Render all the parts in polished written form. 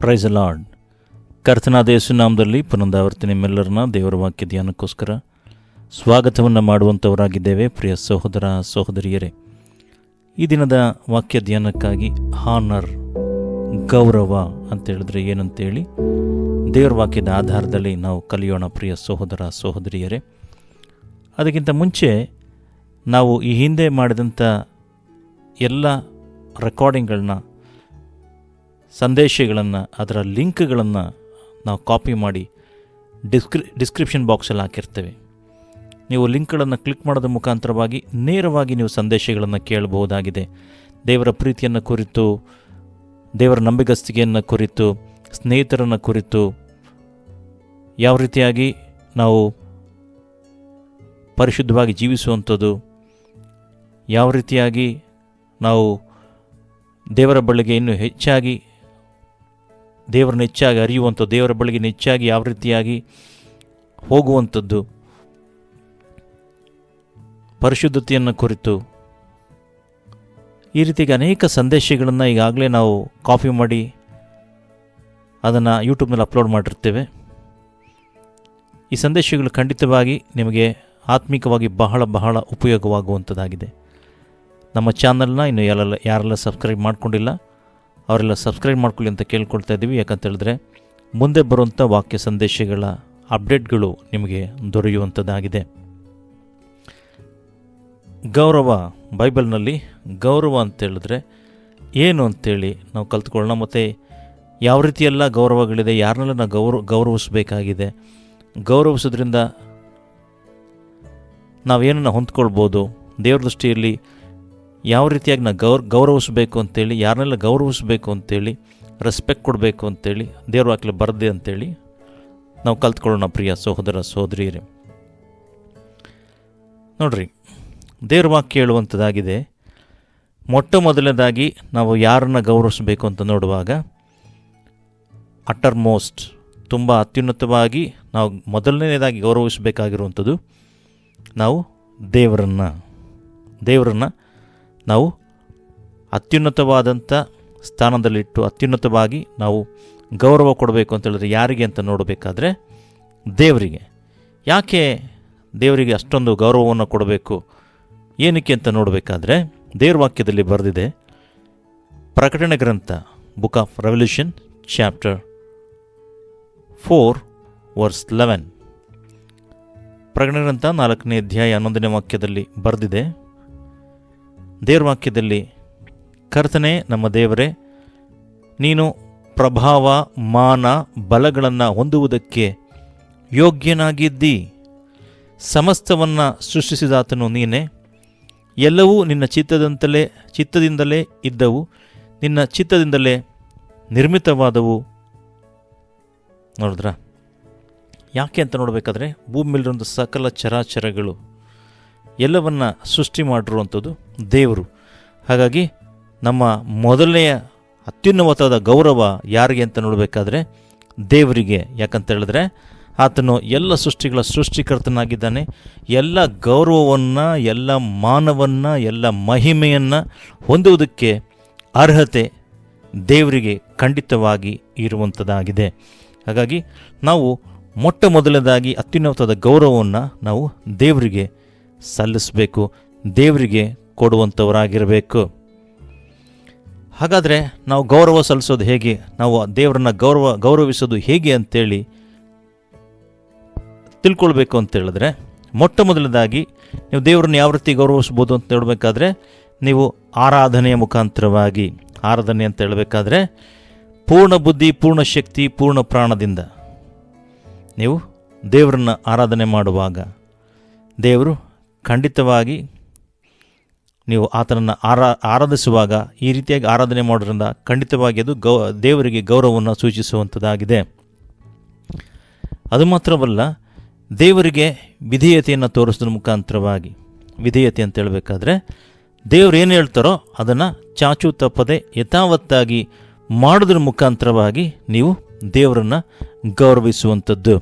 Price lord. ಕರ್ತನಾದ ಯೇಸು ನಾಮದಲ್ಲಿ ಪುನರಾವರ್ತಿ ನಿಮ್ಮೆಲ್ಲರನ್ನ ದೇವರ ವಾಕ್ಯ ಧ್ಯಾನಕ್ಕೋಸ್ಕರ ಸ್ವಾಗತವನ್ನು ಮಾಡುವಂಥವರಾಗಿದ್ದೇವೆ. ಪ್ರಿಯ ಸಹೋದರ ಸಹೋದರಿಯರೇ, ಈ ದಿನದ ವಾಕ್ಯ ಧ್ಯಾನಕ್ಕಾಗಿ ಹಾನರ್, ಗೌರವ ಅಂತೇಳಿದ್ರೆ ಏನಂತೇಳಿ ದೇವರ ವಾಕ್ಯದ ಆಧಾರದಲ್ಲಿ ನಾವು ಕಲಿಯೋಣ. ಪ್ರಿಯ ಸಹೋದರ ಸಹೋದರಿಯರೇ, ಅದಕ್ಕಿಂತ ಮುಂಚೆ ನಾವು ಈ ಹಿಂದೆ ಮಾಡಿದಂಥ ಎಲ್ಲ ರೆಕಾರ್ಡಿಂಗ್ಗಳನ್ನ, ಸಂದೇಶಗಳನ್ನು, ಅದರ ಲಿಂಕ್ಗಳನ್ನು ನಾವು ಕಾಪಿ ಮಾಡಿ ಡಿಸ್ಕ್ರಿಪ್ಷನ್ ಬಾಕ್ಸಲ್ಲಿ ಹಾಕಿರ್ತೇವೆ. ನೀವು ಲಿಂಕ್ಗಳನ್ನು ಕ್ಲಿಕ್ ಮಾಡೋದ್ರ ಮುಖಾಂತರವಾಗಿ ನೇರವಾಗಿ ನೀವು ಸಂದೇಶಗಳನ್ನು ಕೇಳಬಹುದಾಗಿದೆ. ದೇವರ ಪ್ರೀತಿಯನ್ನು ಕುರಿತು, ದೇವರ ನಂಬಿಗಸ್ತಿಕೆಯನ್ನು ಕುರಿತು, ಸ್ನೇಹಿತರನ್ನು ಕುರಿತು, ಯಾವ ರೀತಿಯಾಗಿ ನಾವು ಪರಿಶುದ್ಧವಾಗಿ ಜೀವಿಸುವಂಥದ್ದು, ಯಾವ ರೀತಿಯಾಗಿ ನಾವು ದೇವರ ಬಳಿಗೆ ಇನ್ನೂ ಹೆಚ್ಚಾಗಿ ದೇವರನ್ನ ಹೆಚ್ಚಾಗಿ ಅರಿಯುವಂಥದ್ದು, ದೇವರ ಬಳಿಗೆ ಹೆಚ್ಚಾಗಿ ಯಾವ ರೀತಿಯಾಗಿ ಹೋಗುವಂಥದ್ದು, ಪರಿಶುದ್ಧತೆಯನ್ನು ಕುರಿತು, ಈ ರೀತಿಯಾಗಿ ಅನೇಕ ಸಂದೇಶಗಳನ್ನು ಈಗಾಗಲೇ ನಾವು ಕಾಪಿ ಮಾಡಿ ಅದನ್ನು ಯೂಟ್ಯೂಬ್ನಲ್ಲಿ ಅಪ್ಲೋಡ್ ಮಾಡಿರ್ತೇವೆ. ಈ ಸಂದೇಶಗಳು ಖಂಡಿತವಾಗಿ ನಿಮಗೆ ಆತ್ಮಿಕವಾಗಿ ಬಹಳ ಬಹಳ ಉಪಯೋಗವಾಗುವಂಥದ್ದಾಗಿದೆ. ನಮ್ಮ ಚಾನಲ್ನ ಇನ್ನು ಯಾರೆಲ್ಲ ಸಬ್ಸ್ಕ್ರೈಬ್ ಮಾಡ್ಕೊಂಡಿಲ್ಲ ಅವರೆಲ್ಲ ಸಬ್ಸ್ಕ್ರೈಬ್ ಮಾಡ್ಕೊಳ್ಳಿ ಅಂತ ಕೇಳ್ಕೊಳ್ತಾ ಇದ್ದೀವಿ. ಯಾಕಂತೇಳಿದ್ರೆ ಮುಂದೆ ಬರುವಂಥ ವಾಕ್ಯ ಸಂದೇಶಗಳ ಅಪ್ಡೇಟ್ಗಳು ನಿಮಗೆ ದೊರೆಯುವಂಥದ್ದಾಗಿದೆ. ಗೌರವ, ಬೈಬಲ್ನಲ್ಲಿ ಗೌರವ ಅಂತೇಳಿದ್ರೆ ಏನು ಅಂತೇಳಿ ನಾವು ಕಲ್ತ್ಕೊಳ್ಳೋಣ. ಮತ್ತು ಯಾವ ರೀತಿಯೆಲ್ಲ ಗೌರವಗಳಿದೆ, ಯಾರನ್ನೆಲ್ಲ ನಾವು ಗೌರವಿಸಬೇಕಾಗಿದೆ, ಗೌರವಿಸೋದ್ರಿಂದ ನಾವೇನನ್ನು ಹೊಂದ್ಕೊಳ್ಬೋದು, ದೇವ್ರ ದೃಷ್ಟಿಯಲ್ಲಿ ಯಾವ ರೀತಿಯಾಗಿ ನಾವು ಗೌರವಿಸಬೇಕು ಅಂತೇಳಿ, ಯಾರನ್ನೆಲ್ಲ ಗೌರವಿಸಬೇಕು ಅಂತೇಳಿ, ರೆಸ್ಪೆಕ್ಟ್ ಕೊಡಬೇಕು ಅಂತೇಳಿ ದೇವ್ರ ವಾಕ್ಯ ಬರದೆ ಅಂತೇಳಿ ನಾವು ಕಲ್ತ್ಕೊಳ್ಳೋಣ. ಪ್ರಿಯ ಸಹೋದರ ಸಹೋದರಿಯರೇ, ನೋಡ್ರಿ, ದೇವ್ರ ವಾಕ್ಯ ಹೇಳುವಂಥದ್ದಾಗಿದೆ. ಮೊಟ್ಟ ಮೊದಲನೇದಾಗಿ ನಾವು ಯಾರನ್ನು ಗೌರವಿಸಬೇಕು ಅಂತ ನೋಡುವಾಗ, ಅಟರ್ ಮೋಸ್ಟ್, ತುಂಬ ಅತ್ಯುನ್ನತವಾಗಿ ನಾವು ಮೊದಲನೇದಾಗಿ ಗೌರವಿಸಬೇಕಾಗಿರುವಂಥದ್ದು ನಾವು ದೇವರನ್ನು ನಾವು ಅತ್ಯುನ್ನತವಾದಂಥ ಸ್ಥಾನದಲ್ಲಿಟ್ಟು ಅತ್ಯುನ್ನತವಾಗಿ ನಾವು ಗೌರವ ಕೊಡಬೇಕು ಅಂತ ಹೇಳಿದ್ರೆ ಯಾರಿಗೆ ಅಂತ ನೋಡಬೇಕಾದ್ರೆ ದೇವರಿಗೆ. ಯಾಕೆ ದೇವರಿಗೆ ಅಷ್ಟೊಂದು ಗೌರವವನ್ನು ಕೊಡಬೇಕು, ಏನಕ್ಕೆ ಅಂತ ನೋಡಬೇಕಾದ್ರೆ ದೇವ್ರ ವಾಕ್ಯದಲ್ಲಿ ಬರೆದಿದೆ. ಪ್ರಕಟಣೆ ಗ್ರಂಥ, book of revelation, chapter 4 verse 11. ಪ್ರಕಟಣೆ ಗ್ರಂಥ 4ನೇ ಅಧ್ಯಾಯ 11ನೇ ವಾಕ್ಯದಲ್ಲಿ ಬರೆದಿದೆ. ದೇವ್ರ ವಾಕ್ಯದಲ್ಲಿ, ಕರ್ತನೇ ನಮ್ಮ ದೇವರೇ, ನೀನು ಪ್ರಭಾವ, ಮಾನ, ಬಲಗಳನ್ನು ಹೊಂದುವುದಕ್ಕೆ ಯೋಗ್ಯನಾಗಿದ್ದಿ. ಸಮಸ್ತವನ್ನು ಸೃಷ್ಟಿಸಿದಾತನು ನೀನೇ. ಎಲ್ಲವೂ ನಿನ್ನ ಚಿತ್ತದಿಂದಲೇ ಇದ್ದವು, ನಿನ್ನ ಚಿತ್ತದಿಂದಲೇ ನಿರ್ಮಿತವಾದವು. ನೋಡಿದ್ರಾ? ಯಾಕೆ ಅಂತ ನೋಡಬೇಕಾದ್ರೆ ಭೂಮಿಯಲ್ಲಿರುವಂಥ ಸಕಲ ಚರಾಚರಗಳು ಎಲ್ಲವನ್ನು ಸೃಷ್ಟಿ ಮಾಡಿರುವಂಥದ್ದು ದೇವರು. ಹಾಗಾಗಿ ನಮ್ಮ ಮೊದಲನೆಯ ಅತ್ಯುನ್ನತವಾದ ಗೌರವ ಯಾರಿಗೆ ಅಂತ ನೋಡಬೇಕಾದ್ರೆ ದೇವರಿಗೆ. ಯಾಕಂತ ಹೇಳಿದ್ರೆ ಆತನು ಎಲ್ಲ ಸೃಷ್ಟಿಗಳ ಸೃಷ್ಟಿಕರ್ತನಾಗಿದ್ದಾನೆ. ಎಲ್ಲ ಗೌರವವನ್ನು, ಎಲ್ಲ ಮಾನವನ್ನು, ಎಲ್ಲ ಮಹಿಮೆಯನ್ನು ಹೊಂದುವುದಕ್ಕೆ ಅರ್ಹತೆ ದೇವರಿಗೆ ಖಂಡಿತವಾಗಿ ಇರುವಂಥದ್ದಾಗಿದೆ. ಹಾಗಾಗಿ ನಾವು ಮೊಟ್ಟ ಮೊದಲನೇದಾಗಿ ಅತ್ಯುನ್ನತವಾದ ಗೌರವವನ್ನು ನಾವು ದೇವರಿಗೆ ಸಲ್ಲಿಸಬೇಕು, ದೇವರಿಗೆ ಕೊಡುವಂಥವರಾಗಿರಬೇಕು. ಹಾಗಾದರೆ ನಾವು ಗೌರವ ಸಲ್ಲಿಸೋದು ಹೇಗೆ, ನಾವು ದೇವರನ್ನ ಗೌರವಿಸೋದು ಹೇಗೆ ಅಂತೇಳಿ ತಿಳ್ಕೊಳ್ಬೇಕು ಅಂತೇಳಿದ್ರೆ, ಮೊಟ್ಟ ಮೊದಲನೇದಾಗಿ ನೀವು ದೇವರನ್ನ ಯಾವ ರೀತಿ ಗೌರವಿಸ್ಬೋದು ಅಂತ ಹೇಳಬೇಕಾದ್ರೆ ನೀವು ಆರಾಧನೆಯ ಮುಖಾಂತರವಾಗಿ, ಆರಾಧನೆ ಅಂತ ಹೇಳಬೇಕಾದ್ರೆ ಪೂರ್ಣ ಬುದ್ಧಿ, ಪೂರ್ಣ ಶಕ್ತಿ, ಪೂರ್ಣ ಪ್ರಾಣದಿಂದ ನೀವು ದೇವರನ್ನ ಆರಾಧನೆ ಮಾಡುವಾಗ ದೇವರು ಖಂಡಿತವಾಗಿ ನೀವು ಆತನನ್ನು ಆರಾಧಿಸುವಾಗ ಈ ರೀತಿಯಾಗಿ ಆರಾಧನೆ ಮಾಡೋದ್ರಿಂದ ಖಂಡಿತವಾಗಿ ಅದು ದೇವರಿಗೆ ಗೌರವವನ್ನು ಸೂಚಿಸುವಂಥದ್ದಾಗಿದೆ. ಅದು ಮಾತ್ರವಲ್ಲ, ದೇವರಿಗೆ ವಿಧೇಯತೆಯನ್ನು ತೋರಿಸೋದ್ರ ಮುಖಾಂತರವಾಗಿ, ವಿಧೇಯತೆ ಅಂತ ಹೇಳಬೇಕಾದ್ರೆ ದೇವರು ಏನು ಹೇಳ್ತಾರೋ ಅದನ್ನು ಚಾಚು ತಪ್ಪದೆ ಯಥಾವತ್ತಾಗಿ ಮಾಡೋದ್ರ ಮುಖಾಂತರವಾಗಿ ನೀವು ದೇವರನ್ನು ಗೌರವಿಸುವಂಥದ್ದು.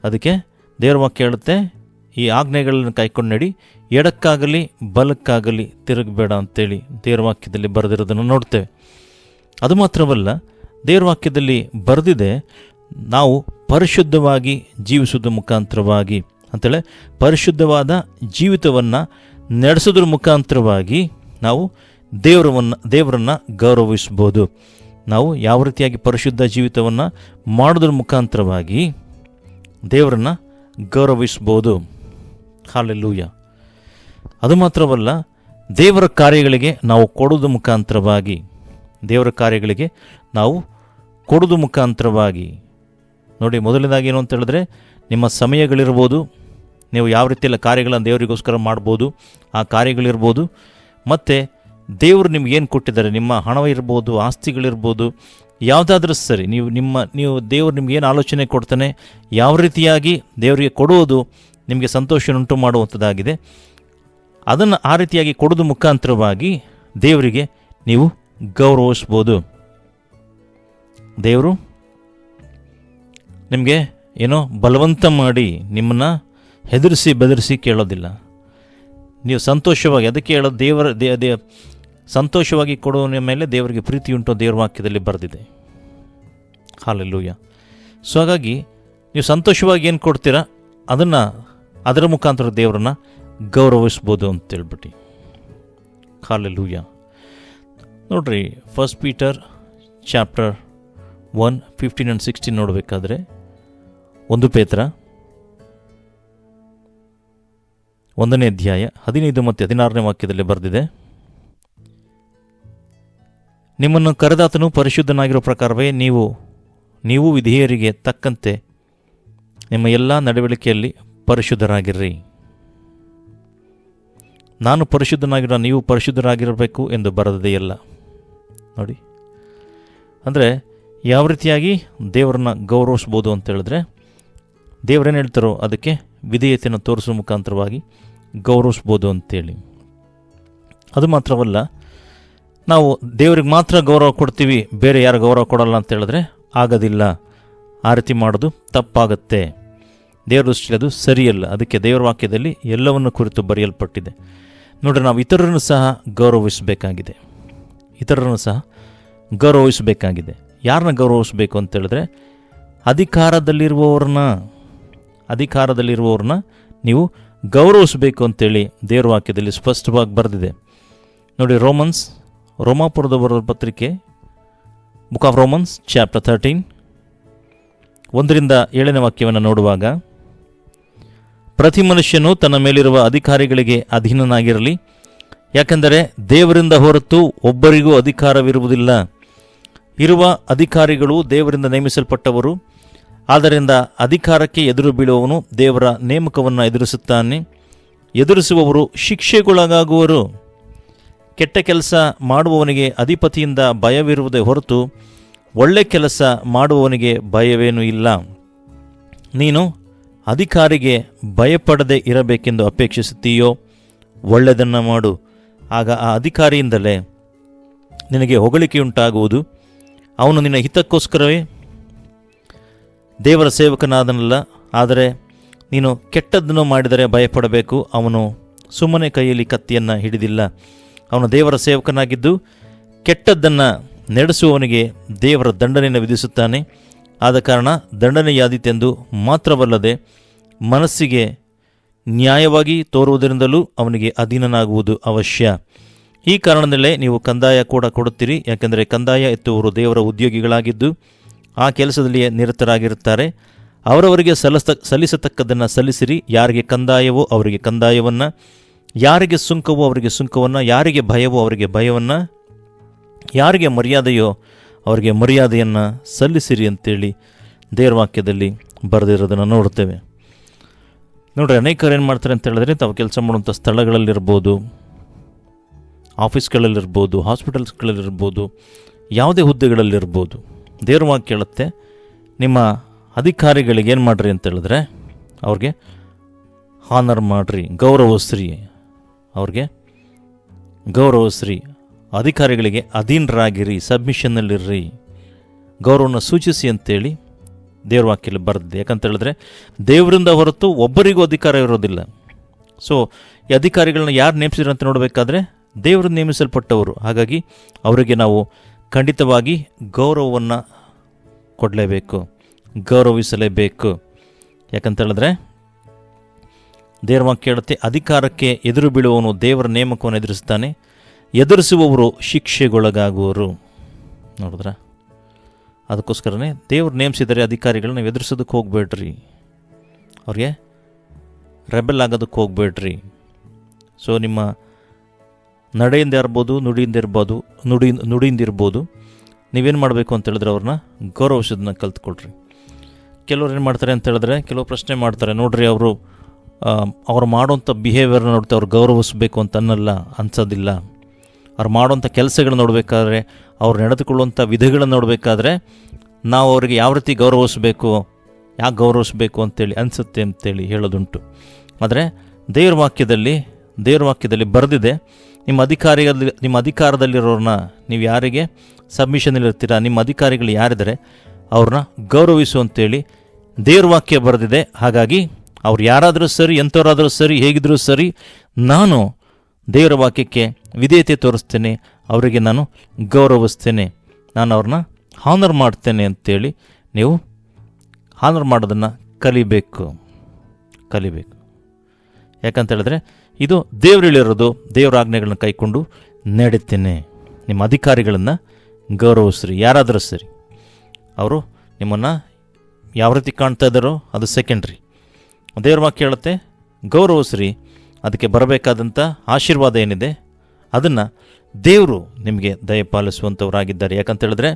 ಅದಕ್ಕೆ ದೇವರ ವಾಕ್ಯ ಹೇಳುತ್ತೆ, ಈ ಆಜ್ಞೆಗಳನ್ನು ಕೈಕೊಂಡು ನಡಿ, ಎಡಕ್ಕಾಗಲಿ ಬಲಕ್ಕಾಗಲಿ ತಿರುಗಬೇಡ ಅಂತೇಳಿ ದೇವರ ವಾಕ್ಯದಲ್ಲಿ ಬರೆದಿರೋದನ್ನು ನೋಡ್ತೇವೆ. ಅದು ಮಾತ್ರವಲ್ಲ, ದೇವರ ವಾಕ್ಯದಲ್ಲಿ ಬರೆದಿದೆ, ನಾವು ಪರಿಶುದ್ಧವಾಗಿ ಜೀವಿಸೋದ್ರ ಮುಖಾಂತರವಾಗಿ ಅಂತೇಳಿ ಪರಿಶುದ್ಧವಾದ ಜೀವಿತವನ್ನು ನಡೆಸೋದ್ರ ಮುಖಾಂತರವಾಗಿ ನಾವು ದೇವರನ್ನು ಗೌರವಿಸ್ಬೋದು. ನಾವು ಯಾವ ರೀತಿಯಾಗಿ ಪರಿಶುದ್ಧ ಜೀವಿತವನ್ನು ಮಾಡೋದ್ರ ಮುಖಾಂತರವಾಗಿ ದೇವರನ್ನು ಗೌರವಿಸ್ಬೋದು. ಹಲ್ಲೆಲೂಯ. ಅದು ಮಾತ್ರವಲ್ಲ, ದೇವರ ಕಾರ್ಯಗಳಿಗೆ ನಾವು ಕೊಡೋದು ಮುಖಾಂತರವಾಗಿ, ದೇವರ ಕಾರ್ಯಗಳಿಗೆ ನಾವು ಕೊಡೋದು ಮುಖಾಂತರವಾಗಿ ನೋಡಿ, ಮೊದಲನೇದಾಗಿ ಏನು ಅಂತ ಹೇಳಿದ್ರೆ, ನಿಮ್ಮ ಸಮಯಗಳಿರ್ಬೋದು, ನೀವು ಯಾವ ರೀತಿಯೆಲ್ಲ ಕಾರ್ಯಗಳನ್ನು ದೇವರಿಗೋಸ್ಕರ ಮಾಡ್ಬೋದು, ಆ ಕಾರ್ಯಗಳಿರ್ಬೋದು. ಮತ್ತು ದೇವರು ನಿಮ್ಗೇನು ಕೊಟ್ಟಿದ್ದಾರೆ, ನಿಮ್ಮ ಹಣವಿರ್ಬೋದು, ಆಸ್ತಿಗಳಿರ್ಬೋದು, ಯಾವುದಾದ್ರೂ ಸರಿ, ನೀವು ದೇವರು ನಿಮ್ಗೇನು ಆಲೋಚನೆ ಕೊಡ್ತಾನೆ, ಯಾವ ರೀತಿಯಾಗಿ ದೇವರಿಗೆ ಕೊಡುವುದು ನಿಮಗೆ ಸಂತೋಷವನ್ನುಂಟು ಮಾಡುವಂಥದ್ದಾಗಿದೆ. ಅದನ್ನು ಆ ರೀತಿಯಾಗಿ ಕೊಡೋದು ಮುಖಾಂತರವಾಗಿ ದೇವರಿಗೆ ನೀವು ಗೌರವಿಸ್ಬೋದು. ದೇವರು ನಿಮಗೆ ಏನೋ ಬಲವಂತ ಮಾಡಿ ನಿಮ್ಮನ್ನು ಹೆದರಿಸಿ ಬೆದರಿಸಿ ಕೇಳೋದಿಲ್ಲ. ನೀವು ಸಂತೋಷವಾಗಿ, ಅದಕ್ಕೆ ಹೇಳೋದು ದೇವರ ಸಂತೋಷವಾಗಿ ಕೊಡುವ ಮೇಲೆ ದೇವರಿಗೆ ಪ್ರೀತಿ ಉಂಟು, ದೇವರ ವಾಕ್ಯದಲ್ಲಿ ಬರೆದಿದೆ. ಹಲ್ಲೆಲೂಯ. ಸೊ ಹಾಗಾಗಿ ನೀವು ಸಂತೋಷವಾಗಿ ಏನು ಕೊಡ್ತೀರಾ ಅದರ ಮುಖಾಂತರ ದೇವರನ್ನು ಗೌರವಿಸ್ಬೋದು ಅಂತೇಳ್ಬಿಟ್ಟು. ಹಲ್ಲೆಲೂಯ. ನೋಡ್ರಿ, 1 Peter ಚಾಪ್ಟರ್ 1, 15 and 16 ನೋಡಬೇಕಾದ್ರೆ, 1 ಪೇತ್ರ 1ನೇ ಅಧ್ಯಾಯ 15 ಮತ್ತು 16ನೇ ವಾಕ್ಯದಲ್ಲಿ ಬರೆದಿದೆ, ನಿಮ್ಮನ್ನು ಕರೆದಾತನು ಪರಿಶುದ್ಧನಾಗಿರೋ ಪ್ರಕಾರವೇ ನೀವು ವಿಧೇಯರಿಗೆ ತಕ್ಕಂತೆ ನಿಮ್ಮ ಎಲ್ಲ ನಡವಳಿಕೆಯಲ್ಲಿ ಪರಿಶುದ್ಧರಾಗಿರ್ರಿ. ನಾನು ಪರಿಶುದ್ಧನಾಗಿರೋ ನೀವು ಪರಿಶುದ್ಧರಾಗಿರಬೇಕು ಎಂದು ಬರೆದದೆಯಲ್ಲ. ನೋಡಿ, ಅಂದರೆ ಯಾವ ರೀತಿಯಾಗಿ ದೇವರನ್ನ ಗೌರವಿಸ್ಬೋದು ಅಂತ ಹೇಳಿದ್ರೆ, ದೇವರೇನು ಹೇಳ್ತಾರೋ ಅದಕ್ಕೆ ವಿಧೇಯತೆಯನ್ನು ತೋರಿಸೋ ಮುಖಾಂತರವಾಗಿ ಗೌರವಿಸ್ಬೋದು ಅಂತೇಳಿ. ಅದು ಮಾತ್ರವಲ್ಲ, ನಾವು ದೇವರಿಗೆ ಮಾತ್ರ ಗೌರವ ಕೊಡ್ತೀವಿ, ಬೇರೆ ಯಾರು ಗೌರವ ಕೊಡಲ್ಲ ಅಂತ ಹೇಳಿದ್ರೆ ಆಗೋದಿಲ್ಲ. ಆ ರೀತಿ ಮಾಡೋದು ತಪ್ಪಾಗುತ್ತೆ. ದೇವರ ದೃಷ್ಟಿಯಲ್ಲಿ ಅದು ಸರಿಯಲ್ಲ. ಅದಕ್ಕೆ ದೇವರ ವಾಕ್ಯದಲ್ಲಿ ಎಲ್ಲವನ್ನು ಕುರಿತು ಬರೆಯಲ್ಪಟ್ಟಿದೆ. ನೋಡ್ರಿ, ನಾವು ಇತರರನ್ನು ಸಹ ಗೌರವಿಸಬೇಕಾಗಿದೆ. ಯಾರನ್ನ ಗೌರವಿಸಬೇಕು ಅಂತ ಹೇಳಿದ್ರೆ, ಅಧಿಕಾರದಲ್ಲಿರುವವ್ರನ್ನ ನೀವು ಗೌರವಿಸಬೇಕು ಅಂತೇಳಿ ದೇವರ ವಾಕ್ಯದಲ್ಲಿ ಸ್ಪಷ್ಟವಾಗಿ ಬರೆದಿದೆ. ನೋಡಿ, ರೋಮಾಪುರದ ಬರೆದ ಪತ್ರಿಕೆ, ಬುಕ್ ಆಫ್ ರೋಮನ್ಸ್ ಚಾಪ್ಟರ್ 13 1ರಿಂದ 7ನೇ ವಾಕ್ಯವನ್ನು ನೋಡುವಾಗ, ಪ್ರತಿ ಮನುಷ್ಯನು ತನ್ನ ಮೇಲಿರುವ ಅಧಿಕಾರಿಗಳಿಗೆ ಅಧೀನನಾಗಿರಲಿ, ಯಾಕೆಂದರೆ ದೇವರಿಂದ ಹೊರತು ಒಬ್ಬರಿಗೂ ಅಧಿಕಾರವಿರುವುದಿಲ್ಲ. ಇರುವ ಅಧಿಕಾರಿಗಳು ದೇವರಿಂದ ನೇಮಿಸಲ್ಪಟ್ಟವರು. ಆದ್ದರಿಂದ ಅಧಿಕಾರಕ್ಕೆ ಎದುರು ಬೀಳುವವನು ದೇವರ ನೇಮಕವನ್ನು ಎದುರಿಸುತ್ತಾನೆ. ಎದುರಿಸುವವರು ಶಿಕ್ಷೆಗೊಳಗಾಗುವರು. ಕೆಟ್ಟ ಕೆಲಸ ಮಾಡುವವನಿಗೆ ಅಧಿಪತಿಯಿಂದ ಭಯವಿರುವುದೇ ಹೊರತು ಒಳ್ಳೆ ಕೆಲಸ ಮಾಡುವವನಿಗೆ ಭಯವೇನೂ ಇಲ್ಲ. ನೀನು ಅಧಿಕಾರಿಗೆ ಭಯಪಡದೆ ಇರಬೇಕೆಂದು ಅಪೇಕ್ಷಿಸುತ್ತೀಯೋ, ಒಳ್ಳೆಯದನ್ನು ಮಾಡು. ಆಗ ಆ ಅಧಿಕಾರಿಯಿಂದಲೇ ನಿನಗೆ ಹೊಗಳಿಕೆಯುಂಟಾಗುವುದು. ಅವನು ನಿನ್ನ ಹಿತಕ್ಕೋಸ್ಕರವೇ ದೇವರ ಸೇವಕನಾದನಲ್ಲ. ಆದರೆ ನೀನು ಕೆಟ್ಟದ್ದನ್ನು ಮಾಡಿದರೆ ಭಯಪಡಬೇಕು. ಅವನು ಸುಮ್ಮನೆ ಕೈಯಲ್ಲಿ ಕತ್ತಿಯನ್ನು ಹಿಡಿದಿಲ್ಲ. ಅವನು ದೇವರ ಸೇವಕನಾಗಿದ್ದು ಕೆಟ್ಟದ್ದನ್ನು ನಡೆಸುವವನಿಗೆ ದೇವರ ದಂಡನೆಯನ್ನು ವಿಧಿಸುತ್ತಾನೆ. ಆದ ಕಾರಣ ದಂಡನೆಯಾದೀತೆಂದು ಮಾತ್ರವಲ್ಲದೆ ಮನಸ್ಸಿಗೆ ನ್ಯಾಯವಾಗಿ ತೋರುವುದರಿಂದಲೂ ಅವನಿಗೆ ಅಧೀನನಾಗುವುದು ಅವಶ್ಯ. ಈ ಕಾರಣದಲ್ಲೇ ನೀವು ಕಂದಾಯ ಕೂಡ ಕೊಡುತ್ತೀರಿ. ಯಾಕೆಂದರೆ ಕಂದಾಯ ಎತ್ತುವವರು ದೇವರ ಉದ್ಯೋಗಿಗಳಾಗಿದ್ದು ಆ ಕೆಲಸದಲ್ಲಿಯೇ ನಿರತರಾಗಿರುತ್ತಾರೆ. ಅವರವರಿಗೆ ಸಲ್ಲಿಸತಕ್ಕದ್ದನ್ನು ಸಲ್ಲಿಸಿರಿ. ಯಾರಿಗೆ ಕಂದಾಯವೋ ಅವರಿಗೆ ಕಂದಾಯವನ್ನು, ಯಾರಿಗೆ ಸುಂಕವೋ ಅವರಿಗೆ ಸುಂಕವನ್ನು, ಯಾರಿಗೆ ಭಯವೋ ಅವರಿಗೆ ಭಯವನ್ನು, ಯಾರಿಗೆ ಮರ್ಯಾದೆಯೋ ಅವರಿಗೆ ಮರ್ಯಾದೆಯನ್ನು ಸಲ್ಲಿಸಿರಿ ಅಂತೇಳಿ ದೇವರ ವಾಕ್ಯದಲ್ಲಿ ಬರೆದಿರೋದನ್ನು ನೋಡ್ತೇವೆ. ನೋಡ್ರಿ, ಅನೇಕರು ಏನು ಮಾಡ್ತಾರೆ ಅಂತ ಹೇಳಿದ್ರೆ, ತಾವು ಕೆಲಸ ಮಾಡುವಂಥ ಸ್ಥಳಗಳಲ್ಲಿರ್ಬೋದು, ಆಫೀಸ್ಗಳಲ್ಲಿರ್ಬೋದು, ಹಾಸ್ಪಿಟಲ್ಸ್ಗಳಲ್ಲಿರ್ಬೋದು, ಯಾವುದೇ ಹುದ್ದೆಗಳಲ್ಲಿರ್ಬೋದು, ದೇವರ ವಾಕ್ಯ ಹೇಳುತ್ತೆ, ನಿಮ್ಮ ಅಧಿಕಾರಿಗಳಿಗೆ ಏನು ಮಾಡಿರಿ ಅಂತ ಹೇಳಿದ್ರೆ ಅವ್ರಿಗೆ ಹಾನರ್ ಮಾಡಿರಿ, ಅವ್ರಿಗೆ ಗೌರವಿಸ್ರಿ. ಅಧಿಕಾರಿಗಳಿಗೆ ಅಧೀನರಾಗಿರಿ, ಸಬ್ಮಿಷನ್ನಲ್ಲಿರ್ರಿ, ಗೌರವವನ್ನು ಸೂಚಿಸಿ ಅಂತೇಳಿ ದೇವ್ರ ವಾಕ್ಯದಲ್ಲಿ ಬರೆದಿದೆ. ಯಾಕಂತ ಹೇಳಿದ್ರೆ ದೇವರಿಂದ ಹೊರತು ಒಬ್ಬರಿಗೂ ಅಧಿಕಾರ ಇರೋದಿಲ್ಲ. ಸೊ ಈ ಅಧಿಕಾರಿಗಳನ್ನ ಯಾರು ನೇಮಿಸಿದ್ರು ಅಂತ ನೋಡಬೇಕಾದ್ರೆ ದೇವರಿಂದ ನೇಮಿಸಲ್ಪಟ್ಟವರು. ಹಾಗಾಗಿ ಅವರಿಗೆ ನಾವು ಖಂಡಿತವಾಗಿ ಗೌರವವನ್ನು ಕೊಡಲೇಬೇಕು, ಗೌರವಿಸಲೇಬೇಕು. ಯಾಕಂತೇಳಿದ್ರೆ ದೇವರ ವಾಕ್ಯ ಹೇಳುತ್ತೆ, ಅಧಿಕಾರಕ್ಕೆ ಎದುರು ಬೀಳುವವನು ದೇವರ ನೇಮಕವನ್ನು ಎದುರಿಸ್ತಾನೆ, ಎದುರಿಸುವವರು ಶಿಕ್ಷೆಗೊಳಗಾಗುವರು. ನೋಡಿದ್ರ, ಅದಕ್ಕೋಸ್ಕರನೇ ದೇವ್ರು ನೇಮಿಸಿದರೆ ಅಧಿಕಾರಿಗಳನ್ನ ನೀವು ಎದುರಿಸೋದಕ್ಕೆ ಹೋಗಬೇಡ್ರಿ, ಅವ್ರಿಗೆ ರೆಬೆಲ್ ಆಗೋದಕ್ಕೆ ಹೋಗಬೇಡ್ರಿ. ಸೊ ನಿಮ್ಮ ನಡೆಯಿಂದ ಇರ್ಬೋದು, ನುಡಿಯಿಂದ ಇರ್ಬೋದು, ನೀವೇನು ಮಾಡಬೇಕು ಅಂತ ಹೇಳಿದ್ರೆ ಅವ್ರನ್ನ ಗೌರವಿಸೋದನ್ನ ಕಲ್ತ್ಕೊಳ್ರಿ. ಕೆಲವ್ರು ಏನು ಮಾಡ್ತಾರೆ ಅಂತ ಹೇಳಿದ್ರೆ, ಕೆಲವು ಪ್ರಶ್ನೆ ಮಾಡ್ತಾರೆ, ನೋಡ್ರಿ ಅವ್ರು ಮಾಡೋಂಥ ಬಿಹೇವಿಯರ್ನ ನೋಡ್ತಾ ಅವ್ರು ಗೌರವಿಸಬೇಕು ಅಂತ ಅನ್ಸೋದಿಲ್ಲ. ಅವ್ರು ಮಾಡೋಂಥ ಕೆಲಸಗಳನ್ನ ನೋಡಬೇಕಾದ್ರೆ, ಅವ್ರು ನಡೆದುಕೊಳ್ಳುವಂಥ ವಿಧಿಗಳನ್ನು ನೋಡಬೇಕಾದ್ರೆ ನಾವು ಅವ್ರಿಗೆ ಯಾವ ರೀತಿ ಗೌರವಿಸಬೇಕು, ಯಾಕೆ ಗೌರವಿಸಬೇಕು ಅಂತೇಳಿ ಅನಿಸುತ್ತೆ ಅಂತೇಳಿ ಹೇಳೋದುಂಟು. ಆದರೆ ದೇವ್ರ ವಾಕ್ಯದಲ್ಲಿ ಬರೆದಿದೆ, ನಿಮ್ಮ ಅಧಿಕಾರದಲ್ಲಿರೋರನ್ನ ನೀವು ಯಾರಿಗೆ ಸಬ್ಮಿಷನಲ್ಲಿರ್ತೀರ, ನಿಮ್ಮ ಅಧಿಕಾರಿಗಳು ಯಾರಿದ್ದಾರೆ ಅವ್ರನ್ನ ಗೌರವಿಸು ಅಂತೇಳಿ ದೇವ್ರ ವಾಕ್ಯ ಬರೆದಿದೆ. ಹಾಗಾಗಿ ಅವ್ರು ಯಾರಾದರೂ ಸರಿ, ಎಂಥವರಾದರೂ ಸರಿ, ಹೇಗಿದ್ದರೂ ಸರಿ, ನಾನು ದೇವರ ವಾಕ್ಯಕ್ಕೆ ವಿಧೇಯತೆ ತೋರಿಸ್ತೇನೆ, ಅವರಿಗೆ ನಾನು ಗೌರವಿಸ್ತೇನೆ, ನಾನು ಅವ್ರನ್ನ ಹಾನರ್ ಮಾಡ್ತೇನೆ ಅಂತೇಳಿ ನೀವು ಹಾನರ್ ಮಾಡೋದನ್ನು ಕಲಿಬೇಕು. ಯಾಕಂತೇಳಿದ್ರೆ ಇದು ದೇವ್ರು ಹೇಳಿರೋದು, ದೇವರ ಆಜ್ಞೆಗಳನ್ನ ಕೈಕೊಂಡು ನಡೀತೇನೆ. ನಿಮ್ಮ ಅಧಿಕಾರಿಗಳನ್ನು ಗೌರವಿಸ್ರಿ, ಯಾರಾದರೂ ಸರಿ. ಅವರು ನಿಮ್ಮನ್ನು ಯಾವ ರೀತಿ ಕಾಣ್ತಾ ಇದ್ದಾರೋ ಅದು ಸೆಕೆಂಡ್ರಿ. ದೇವ್ರ ವಾಕ್ಯ ಹೇಳುತ್ತೆ, ಗೌರವಿಸ್ರಿ, ಅದಕ್ಕೆ ಬರಬೇಕಾದಂಥ ಆಶೀರ್ವಾದ ಏನಿದೆ ಅದನ್ನು ದೇವರು ನಿಮಗೆ ದಯಪಾಲಿಸುವಂಥವರಾಗಿದ್ದಾರೆ. ಯಾಕಂತೇಳಿದ್ರೆ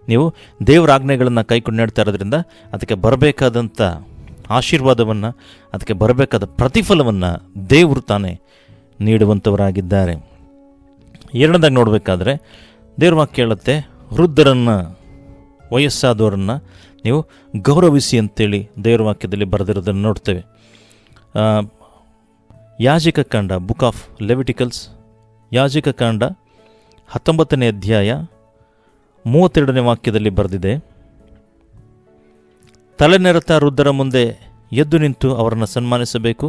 ನೀವು ದೇವರ ಆಜ್ಞೆಗಳನ್ನು ಕೈಕೊಂಡು ನಡ್ತಾ ಇರೋದ್ರಿಂದ ಅದಕ್ಕೆ ಬರಬೇಕಾದಂಥ ಆಶೀರ್ವಾದವನ್ನು, ಅದಕ್ಕೆ ಬರಬೇಕಾದ ಪ್ರತಿಫಲವನ್ನು ದೇವರು ತಾನೇ ನೀಡುವಂಥವರಾಗಿದ್ದಾರೆ. ಎರಡನೇದಾಗಿ ನೋಡಬೇಕಾದ್ರೆ ದೇವ್ರ ವಾಕ್ಯ ಹೇಳುತ್ತೆ, ವೃದ್ಧರನ್ನು, ವಯಸ್ಸಾದವರನ್ನು ನೀವು ಗೌರವಿಸಿ ಅಂತೇಳಿ ದೇವ್ರ ವಾಕ್ಯದಲ್ಲಿ ಬರೆದಿರೋದನ್ನು ನೋಡ್ತೇವೆ. ಯಾಜಕ ಕಾಂಡ, ಬುಕ್ ಆಫ್ ಲೆವಿಟಿಕಲ್ಸ್, ಯಾಜಕ ಕಾಂಡ 19ನೇ ಅಧ್ಯಾಯ 32ನೇ ವಾಕ್ಯದಲ್ಲಿ ಬರೆದಿದೆ, ತಲೆನೆರೆತ ವೃದ್ಧರ ಮುಂದೆ ಎದ್ದು ನಿಂತು ಅವರನ್ನು ಸನ್ಮಾನಿಸಬೇಕು,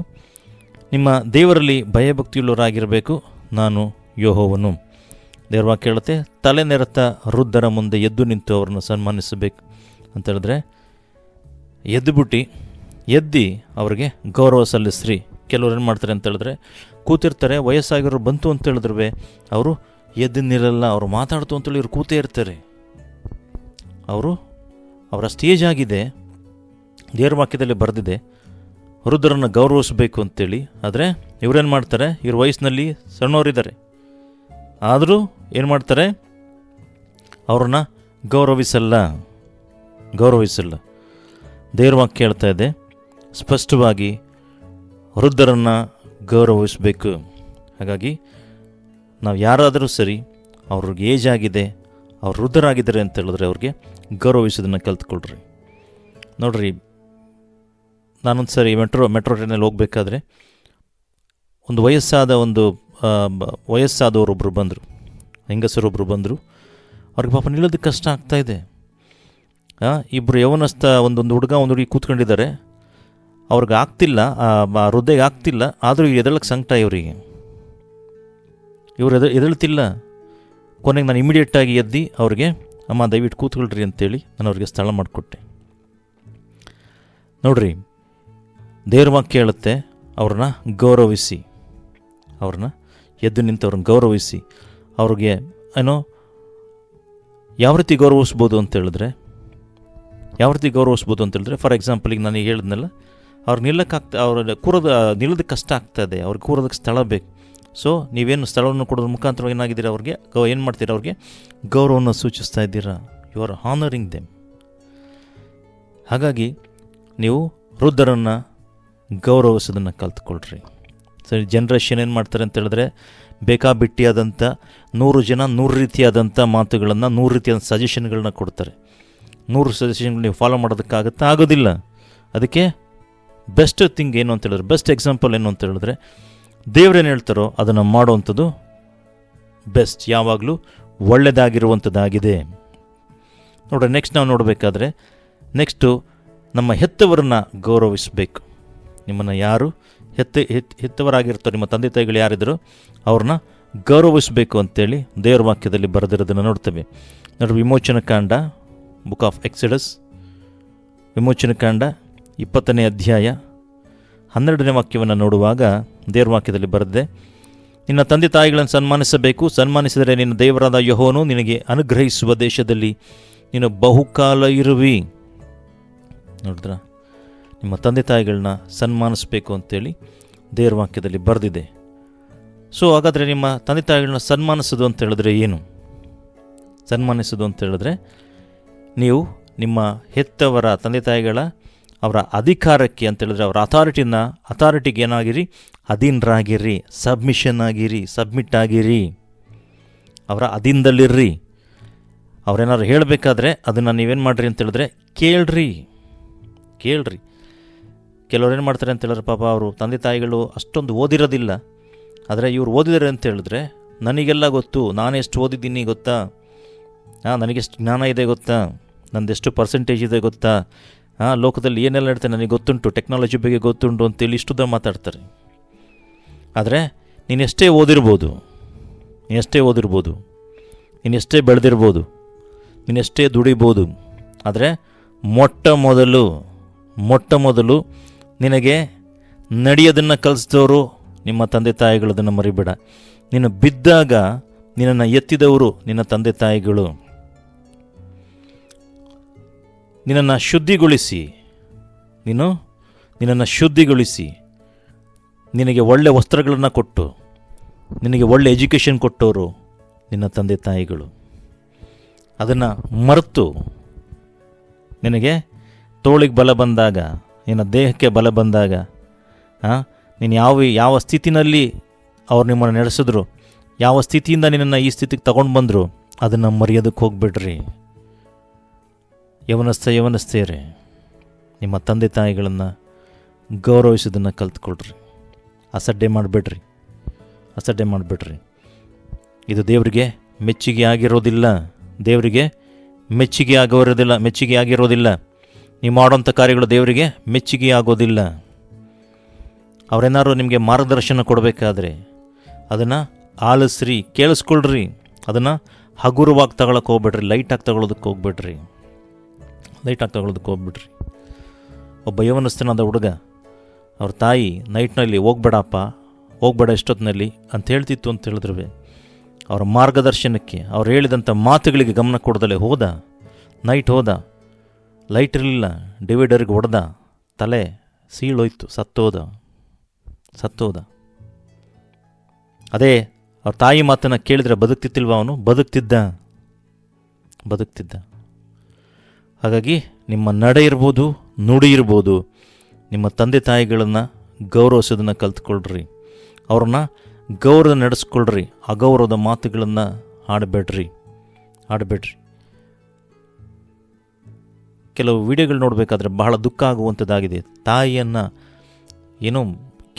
ನಿಮ್ಮ ದೇವರಲ್ಲಿ ಭಯಭಕ್ತಿಯುಳ್ಳವರಾಗಿರಬೇಕು, ನಾನು ಯೆಹೋವನು. ದೇವರ ವಾಕ್ಯ ಹೇಳುತ್ತೆ, ತಲೆನೆರೆತ ವೃದ್ಧರ ಮುಂದೆ ಎದ್ದು ನಿಂತು ಅವರನ್ನು ಸನ್ಮಾನಿಸಬೇಕು ಅಂತ ಹೇಳಿದ್ರೆ ಎದ್ದು ಅವ್ರಿಗೆ ಗೌರವ ಸಲ್ಲಿಸ್ರಿ. ಕೆಲವ್ರು ಏನು ಮಾಡ್ತಾರೆ ಅಂತ ಹೇಳಿದ್ರೆ, ಕೂತಿರ್ತಾರೆ, ವಯಸ್ಸಾಗಿರೋರು ಬಂತು ಅಂತ ಹೇಳಿದ್ರು ಅವರು ಎದ್ದು ನಿಲ್ಲಲ್ಲ, ಅವರು ಮಾತಾಡ್ತು ಅಂತೇಳಿ ಇವ್ರು ಕೂತೇ ಇರ್ತಾರೆ. ಅವರ ಸ್ಟೇಜ್ ಆಗಿದೆ, ದೇವ್ರ ವಾಕ್ಯದಲ್ಲಿ ಬರೆದಿದೆ ವೃದ್ಧರನ್ನು ಗೌರವಿಸಬೇಕು ಅಂತೇಳಿ. ಆದರೆ ಇವರೇನು ಮಾಡ್ತಾರೆ, ಇವ್ರ ವಯಸ್ಸಿನಲ್ಲಿ ಸಣ್ಣವರಿದ್ದಾರೆ, ಆದರೂ ಏನು ಮಾಡ್ತಾರೆ, ಅವ್ರನ್ನ ಗೌರವಿಸಲ್ಲ. ದೇವ್ರ ವಾಕ್ಯ ಹೇಳ್ತಾ ಇದೆ ಸ್ಪಷ್ಟವಾಗಿ, ವೃದ್ಧರನ್ನು ಗೌರವಿಸಬೇಕು. ಹಾಗಾಗಿ ನಾವು ಯಾರಾದರೂ ಸರಿ, ಅವ್ರಿಗೆ ಏಜ್ ಆಗಿದೆ, ಅವ್ರು ವೃದ್ಧರಾಗಿದ್ದಾರೆ ಅಂತ ಹೇಳಿದ್ರೆ ಅವ್ರಿಗೆ ಗೌರವಿಸೋದನ್ನು ಕಲ್ತ್ಕೊಳ್ರಿ. ನೋಡ್ರಿ, ನಾನೊಂದು ಸರಿ ಮೆಟ್ರೋ ಟ್ರೈನಲ್ಲಿ ಹೋಗಬೇಕಾದ್ರೆ ಒಂದು ವಯಸ್ಸಾದವರೊಬ್ಬರು ಬಂದರು, ಹೆಂಗಸರೊಬ್ಬರು ಬಂದರು. ಅವ್ರಿಗೆ ಪಾಪ ನಿಲ್ಲೋದಕ್ಕೆ ಕಷ್ಟ ಆಗ್ತಾಯಿದೆ. ಇಬ್ಬರು ಯವನಸ್ಥ, ಒಂದು ಹುಡುಗ ಒಂದು ಹುಡುಗಿ ಕೂತ್ಕೊಂಡಿದ್ದಾರೆ, ಅವ್ರಿಗೆ ಆಗ್ತಿಲ್ಲ, ಹೃದಯ ಆಗ್ತಿಲ್ಲ, ಆದರೂ ಎದಳಕ್ಕೆ ಸಂಕಟ ಇವರು ಎದಳ್ತಿಲ್ಲ. ಕೊನೆಗೆ ನಾನು ಇಮಿಡಿಯೇಟಾಗಿ ಎದ್ದು ಅವ್ರಿಗೆ, ಅಮ್ಮ ದಯವಿಟ್ಟು ಕೂತ್ಕೊಳ್ರಿ ಅಂತೇಳಿ ನಾನು ಅವ್ರಿಗೆ ಸ್ಥಳ ಮಾಡಿಕೊಟ್ಟೆ. ನೋಡ್ರಿ, ದೇವ್ರ ವಾಕ್ಯ ಹೇಳುತ್ತೆ, ಅವ್ರನ್ನ ಗೌರವಿಸಿ, ಅವ್ರನ್ನ ಎದ್ದು ನಿಂತು ಅವ್ರನ್ನ ಗೌರವಿಸಿ. ಅವ್ರಿಗೆ ಯಾವ ರೀತಿ ಗೌರವಿಸ್ಬೋದು ಅಂತ ಹೇಳಿದ್ರೆ, ಫಾರ್ ಎಕ್ಸಾಂಪಲ್ ಈಗ ನಾನು ಹೇಳಿದ್ನಲ್ಲ, ಅವ್ರು ನಿಲ್ಲೋದಕ್ಕೆ ಕಷ್ಟ ಆಗ್ತಾಯಿದೆ, ಅವ್ರಿಗೆ ಕೂರೋದಕ್ಕೆ ಸ್ಥಳ ಬೇಕು. ಸೊ ನೀವೇನು ಸ್ಥಳವನ್ನು ಕೊಡೋದ್ರ ಮುಖಾಂತರ ಏನಾಗಿದ್ದೀರಾ, ಅವ್ರಿಗೆ ಏನು ಮಾಡ್ತೀರಾ, ಅವ್ರಿಗೆ ಗೌರವವನ್ನು ಸೂಚಿಸ್ತಾ ಇದ್ದೀರಾ. You are honouring them. ಹಾಗಾಗಿ ನೀವು ವೃದ್ಧರನ್ನು ಗೌರವಿಸೋದನ್ನು ಕಲ್ತ್ಕೊಳ್ರಿ. ಸರಿ, ಜನ್ರೇಷನ್ ಏನು ಮಾಡ್ತಾರೆ ಅಂತ ಹೇಳಿದ್ರೆ, ಬೇಕಾಬಿಟ್ಟಿಯಾದಂಥ 100 ಜನ 100 ರೀತಿಯಾದಂಥ ಮಾತುಗಳನ್ನು, 100 ರೀತಿಯಾದ ಸಜೆಷನ್ಗಳನ್ನ ಕೊಡ್ತಾರೆ. 100 ಸಜೆಷನ್ಗಳು ನೀವು ಫಾಲೋ ಮಾಡೋದಕ್ಕಾಗುತ್ತಾ? ಆಗೋದಿಲ್ಲ. ಅದಕ್ಕೆ ಬೆಸ್ಟ್ ಥಿಂಗ್ ಏನು ಅಂತ ಹೇಳಿದ್ರೆ, ಬೆಸ್ಟ್ ಎಕ್ಸಾಂಪಲ್ ಏನು ಅಂತ ಹೇಳಿದ್ರೆ, ದೇವ್ರೇನು ಹೇಳ್ತಾರೋ ಅದನ್ನು ಮಾಡುವಂಥದ್ದು ಬೆಸ್ಟ್, ಯಾವಾಗಲೂ ಒಳ್ಳೆಯದಾಗಿರುವಂಥದ್ದಾಗಿದೆ. ನೋಡ್ರಿ, ನೆಕ್ಸ್ಟ್ ನಾವು ನೋಡಬೇಕಾದ್ರೆ, ನೆಕ್ಸ್ಟು ನಮ್ಮ ಹೆತ್ತವರನ್ನ ಗೌರವಿಸಬೇಕು. ನಿಮ್ಮನ್ನು ಯಾರು ಹೆತ್ತವರಾಗಿರ್ತಾರೋ, ನಿಮ್ಮ ತಂದೆ ತಾಯಿಗಳು ಯಾರಿದ್ರು ಅವ್ರನ್ನ ಗೌರವಿಸಬೇಕು ಅಂತೇಳಿ ದೇವ್ರ ವಾಕ್ಯದಲ್ಲಿ ಬರೆದಿರೋದನ್ನು ನೋಡ್ತೇವೆ. ನೋಡ್ರಿ, ವಿಮೋಚನ ಕಾಂಡ, ಬುಕ್ ಆಫ್ ಎಕ್ಸಡಸ್ ವಿಮೋಚನಕಾಂಡ 20ನೇ ಅಧ್ಯಾಯ 12ನೇ ವಾಕ್ಯವನ್ನು ನೋಡುವಾಗ ದೇವರ ವಾಕ್ಯದಲ್ಲಿ ಬರೆದಿದೆ, ನಿನ್ನ ತಂದೆ ತಾಯಿಗಳನ್ನು ಸನ್ಮಾನಿಸಬೇಕು, ಸನ್ಮಾನಿಸಿದರೆ ನಿನ್ನ ದೇವರಾದ ಯೆಹೋವನು ನಿನಗೆ ಅನುಗ್ರಹಿಸುವ ದೇಶದಲ್ಲಿ ನೀನು ಬಹುಕಾಲ ಇರುವಿ. ನೋಡಿದ್ರ, ನಿಮ್ಮ ತಂದೆ ತಾಯಿಗಳನ್ನ ಸನ್ಮಾನಿಸಬೇಕು ಅಂತೇಳಿ ದೇವರ ವಾಕ್ಯದಲ್ಲಿ ಬರೆದಿದೆ. ಸೊ ಹಾಗಾದರೆ ನಿಮ್ಮ ತಂದೆ ತಾಯಿಗಳನ್ನ ಸನ್ಮಾನಿಸೋದು ಅಂತ ಹೇಳಿದ್ರೆ ಏನು? ಸನ್ಮಾನಿಸೋದು ಅಂತ ಹೇಳಿದ್ರೆ ನೀವು ನಿಮ್ಮ ಹೆತ್ತವರ ತಂದೆ ತಾಯಿಗಳ ಅವರ ಅಧಿಕಾರಕ್ಕೆ ಅಂತ ಹೇಳಿದ್ರೆ ಅವರ ಅಥಾರಿಟಿಗೆ ಏನಾಗಿರಿ, ಅಧೀನರಾಗಿರ್ರಿ, ಸಬ್ಮಿಷನ್ ಆಗಿರಿ, ಸಬ್ಮಿಟ್ ಆಗಿರಿ, ಅವರ ಅಧೀನದಲ್ಲಿರ್ರಿ. ಅವ್ರೇನಾದ್ರು ಹೇಳಬೇಕಾದ್ರೆ ಅದನ್ನು ನೀವೇನು ಮಾಡಿರಿ ಅಂತ ಹೇಳಿದ್ರೆ ಕೇಳ್ರಿ. ಕೆಲವ್ರು ಏನು ಮಾಡ್ತಾರೆ ಅಂತ ಹೇಳಿದ್ರೆ, ಪಾಪ ಅವರು ತಂದೆ ತಾಯಿಗಳು ಅಷ್ಟೊಂದು ಓದಿರೋದಿಲ್ಲ, ಆದರೆ ಇವ್ರು ಓದಿದ್ದಾರೆ ಅಂತ ಹೇಳಿದ್ರೆ ನನಗೆಲ್ಲ ಗೊತ್ತು, ನಾನೆಷ್ಟು ಓದಿದ್ದೀನಿ ಗೊತ್ತಾ, ನನಗೆಷ್ಟು ಜ್ಞಾನ ಇದೆ ಗೊತ್ತಾ, ನಂದೆಷ್ಟು ಪರ್ಸೆಂಟೇಜ್ ಇದೆ ಗೊತ್ತಾ, ಲೋಕದಲ್ಲಿ ಏನೆಲ್ಲ ಇರ್ತದೆ ನನಗೆ ಗೊತ್ತುಂಟು, ಟೆಕ್ನಾಲಜಿ ಬಗ್ಗೆ ಗೊತ್ತುಂಟು ಅಂತೇಳಿ ಇಷ್ಟುದ ಮಾತಾಡ್ತಾರೆ. ಆದರೆ ನೀನೆಷ್ಟೇ ಓದಿರ್ಬೋದು, ನೀನೆಷ್ಟೇ ಬೆಳೆದಿರ್ಬೋದು, ನೀನೆಷ್ಟೇ ದುಡಿಬೋದು, ಆದರೆ ಮೊಟ್ಟ ಮೊದಲು ನಿನಗೆ ನಡೆಯೋದನ್ನು ಕಲಿಸಿದವರು ನಿಮ್ಮ ತಂದೆ ತಾಯಿಗಳದನ್ನು ಮರಿಬೇಡ. ನೀನು ಬಿದ್ದಾಗ ನಿನ್ನನ್ನು ಎತ್ತಿದವರು ನಿನ್ನ ತಂದೆ ತಾಯಿಗಳು. ನಿನ್ನನ್ನು ಶುದ್ಧಿಗೊಳಿಸಿ ನಿನಗೆ ಒಳ್ಳೆ ವಸ್ತ್ರಗಳನ್ನು ಕೊಟ್ಟು ನಿನಗೆ ಒಳ್ಳೆ ಎಜುಕೇಷನ್ ಕೊಟ್ಟವರು ನಿನ್ನ ತಂದೆ ತಾಯಿಗಳು. ಅದನ್ನು ಮರೆತು ನಿನಗೆ ತೋಳಿಗೆ ಬಲ ಬಂದಾಗ, ನಿನ್ನ ದೇಹಕ್ಕೆ ಬಲ ಬಂದಾಗ, ನೀನು ಯಾವ ಸ್ಥಿತಿನಲ್ಲಿ ಅವ್ರು ನಿಮ್ಮನ್ನು ನಡೆಸಿದ್ರು, ಯಾವ ಸ್ಥಿತಿಯಿಂದ ನಿನ್ನನ್ನು ಈ ಸ್ಥಿತಿಗೆ ತಗೊಂಡು ಬಂದರು, ಅದನ್ನು ಮರೆಯೋದಕ್ಕೆ ಹೋಗ್ಬಿಡ್ರಿ. ಯವನಸ್ಥೆಯರೇ, ನಿಮ್ಮ ತಂದೆ ತಾಯಿಗಳನ್ನು ಗೌರವಿಸೋದನ್ನು ಕಲ್ತ್ಕೊಳ್ರಿ. ಅಸಡ್ಡೆ ಮಾಡಬೇಡ್ರಿ. ಇದು ದೇವರಿಗೆ ಮೆಚ್ಚುಗೆ ಆಗಿರೋದಿಲ್ಲ. ನೀವು ಮಾಡೋಂಥ ಕಾರ್ಯಗಳು ದೇವರಿಗೆ ಮೆಚ್ಚುಗೆ ಆಗೋದಿಲ್ಲ. ಅವರೇನಾದ್ರು ನಿಮಗೆ ಮಾರ್ಗದರ್ಶನ ಕೊಡಬೇಕಾದ್ರೆ ಅದನ್ನು ಆಲಿಸ್ರಿ, ಕೇಳಿಸ್ಕೊಳ್ರಿ. ಅದನ್ನು ಹಗುರವಾಗಿ ತಗೊಳಕ್ಕೆ ಹೋಗ್ಬೇಡ್ರಿ, ಲೈಟಾಗಿ ತಗೊಳ್ಳೋದಕ್ಕೆ ಹೋಗ್ಬೇಡ್ರಿ. ಒಬ್ಬ ಯವನಸ್ಥನಾದ ಹುಡುಗ ಅವ್ರ ತಾಯಿ ನೈಟ್ನಲ್ಲಿ ಹೋಗ್ಬೇಡ ಇಷ್ಟೊತ್ತಿನಲ್ಲಿ ಅಂತ ಹೇಳ್ತಿತ್ತು ಅಂತ ಹೇಳಿದ್ರು, ಅವರ ಮಾರ್ಗದರ್ಶನಕ್ಕೆ ಅವ್ರು ಹೇಳಿದಂಥ ಮಾತುಗಳಿಗೆ ಗಮನ ಕೊಡದಲ್ಲೇ ನೈಟ್ ಹೋದ, ಲೈಟ್ ಇರಲಿಲ್ಲ, ಡಿವೈಡರ್ಗೆ ಹೊಡೆದ, ತಲೆ ಸೀಳೋಯ್ತು, ಸತ್ತೋದ. ಅದೇ ಅವ್ರ ತಾಯಿ ಮಾತನ್ನು ಕೇಳಿದರೆ ಬದುಕ್ತಿತ್ತಿಲ್ವ? ಅವನು ಬದುಕ್ತಿದ್ದ. ಹಾಗಾಗಿ ನಿಮ್ಮ ನಡೆ ಇರ್ಬೋದು, ನುಡಿ ಇರ್ಬೋದು, ನಿಮ್ಮ ತಂದೆ ತಾಯಿಗಳನ್ನು ಗೌರವಿಸೋದನ್ನು ಕಲ್ತ್ಕೊಳ್ರಿ. ಅವ್ರನ್ನ ಗೌರವ ನಡೆಸ್ಕೊಳ್ರಿ. ಅಗೌರವದ ಮಾತುಗಳನ್ನು ಆಡಬೇಡ್ರಿ. ಕೆಲವು ವಿಡಿಯೋಗಳು ನೋಡಬೇಕಾದ್ರೆ ಬಹಳ ದುಃಖ ಆಗುವಂಥದ್ದಾಗಿದೆ. ತಾಯಿಯನ್ನು ಏನೋ